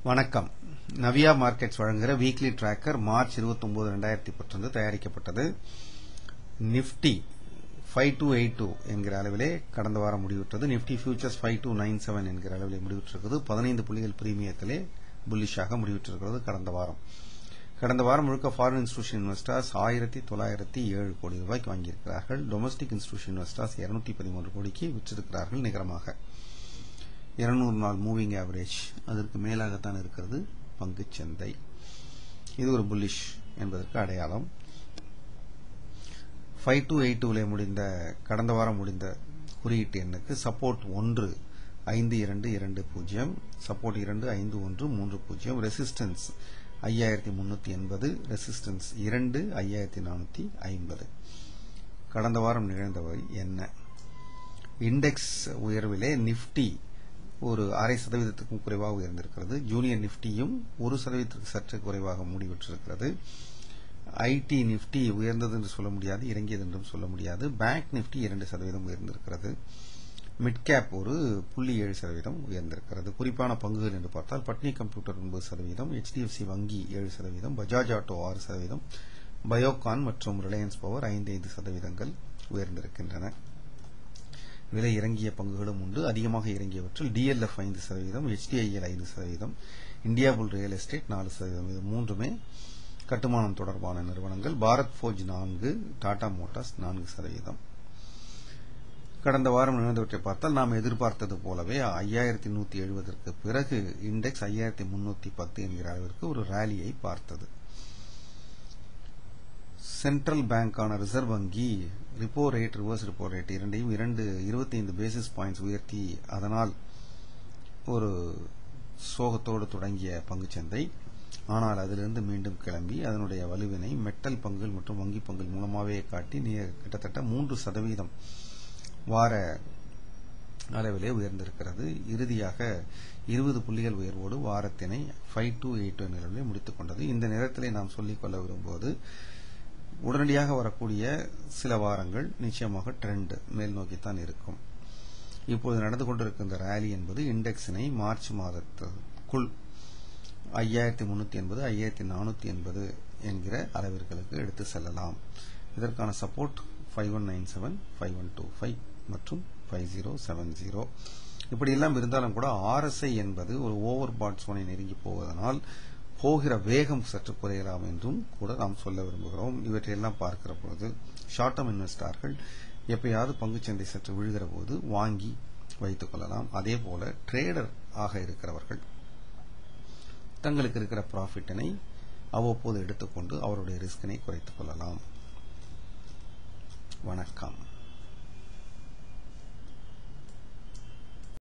வணக்கம். நவியா மார்க்கெட்ஸ் வழங்குகிற weekly tracker March 29, 2019 தயாரிக்கப்பட்டது. நிப்டி 5282 என்கிற அளவிலே கடந்த வாரம் முடிவுற்றது. நிப்டி ஃபியூச்சர்ஸ் 5297 என்கிற அளவிலே முடிவுற்றிருக்கிறது. 15 புள்ளிகள் பிரீமியத்திலே புல்லிஷாக முடிவுற்றிருக்கிறது. கடந்த வாரம் முழுக்க ஃபாரின் இன்ஸ்டிடியூஷன் இன்வெஸ்டர்ஸ் 1907 கோடி ரூபாய்க்கு வாங்கியிருக்கிறார்கள். டொமஸ்டிக் இன்ஸ்டிடியூஷன் இன்வெஸ்டர்ஸ் 213 கோடிக்கு விற்றிருக்கிறார்கள். நிகரமாக 200 நாள் மூவிங் ஆவரேஜ் அதற்கு மேலாகத்தான் இருக்கிறது பங்குச் சந்தை. இது ஒரு புல்லிஷ் என்பதற்கு அடையாளம். 5282 முடிந்த கடந்த வாரம் முடிந்த குறியீட்டு எண்ணுக்கு சப்போர்ட் 1 5220, சப்போர்ட் 2 5130, ரெசிஸ்டன்ஸ் 5380, ரெசிஸ்டன்ஸ் 2 5450. கடந்த வாரம் நிகழ்ந்தவை என்ன? இண்டெக்ஸ் உயர்விலே நிப்டி ஒரு 0.5% குறைவாக உயர்ந்திருக்கிறது. ஜூனியர் நிப்டியும் 1% சற்று குறைவாக முடிவுற்றிருக்கிறது. ஐடி நிப்டி உயர்ந்தது என்று சொல்ல முடியாது, இறங்கியது என்றும் சொல்ல முடியாது. பேங்க் நிப்டி 2% உயர்ந்திருக்கிறது. மிட் கேப் ஒரு 0.7% உயர்ந்திருக்கிறது. குறிப்பான பங்குகள் என்று பார்த்தால் பட்னி கம்ப்யூட்டர் 9%, HDFC வங்கி 7%, பஜாஜ் ஆட்டோ 6%, பயோகான் மற்றும் ரிலையன்ஸ் பவர் 5% உயர்ந்திருக்கின்றன. விலை இறங்கிய பங்குகளும் உண்டு. அதிகமாக இறங்கியவற்றில் DLF 5%, HDIL 5%, இந்தியா புல் ரியல் எஸ்டேட் 4%. இது மூன்றுமே கட்டுமானம் தொடர்பான நிறுவனங்கள். Bharat forge 4%, Tata Motors 4%. கடந்த வாரம் நிகழ்ந்தவற்றை பார்த்தால் நாம் எதிர்பார்த்தது போலவே 5170 பிறகு இண்டெக்ஸ் 5310 என்கிற அளவிற்கு ஒரு ராலியை பார்த்தது. சென்ட்ரல் பேங்கான ரிசர்வ் வங்கி repo rate, reverse repo rate இரண்டையும் 25 பேசிஸ் பாயிண்ட்ஸ் உயர்த்தி அதனால் ஒரு சோகத்தோடு தொடங்கிய பங்குச்சந்தை. ஆனால் அதிலிருந்து மீண்டும் கிளம்பி அதனுடைய வலுவினை மெட்டல் பங்குகள் மற்றும் வங்கி பங்குகள் மூலமாகவே காட்டி கிட்டத்தட்ட 3% வார அளவிலே உயர்ந்திருக்கிறது. இறுதியாக 20 புள்ளிகள் உயர்வோடு வாரத்தினை 5282 நிலவிலே முடித்துக் கொண்டது. இந்த நேரத்திலே நாம் சொல்லிக்கொள்ள விரும்புவது, உடனடியாக வரக்கூடிய சில வாரங்கள் நிச்சயமாக ட்ரெண்ட் மேல் நோக்கித்தான் இருக்கும். இப்போது நடந்து கொண்டிருக்கின்ற ரேலி என்பது இண்டெக்ஸினை மார்ச் மாதத்திற்குள் 5380, 5480 என்கிற அளவிற்கு எடுத்து செல்லலாம். இதற்கான சப்போர்ட் 5197, 5125 மற்றும் 5070. இப்படி எல்லாம் இருந்தாலும் கூட RSI என்பது ஒரு ஓவர் பாட் சோனை நெருங்கி போவதனால் போகிற வேகம் சற்று குறையலாம் என்றும் கூட நாம் சொல்ல விரும்புகிறோம். இவற்றையெல்லாம் பார்க்கிற பொழுது ஷார்ட் டர்ம் இன்வெஸ்டர்கள் எப்பயாவது பங்குச்சந்தை சற்று விழுகிற போது வாங்கி வைத்துக் கொள்ளலாம். அதே போல ட்ரேடர் ஆக இருக்கிறவர்கள் தங்களுக்கு இருக்கிற ப்ராஃபிட்டினை அவ்வப்போது எடுத்துக்கொண்டு அவருடைய ரிஸ்கினை குறைத்துக் கொள்ளலாம். வணக்கம்.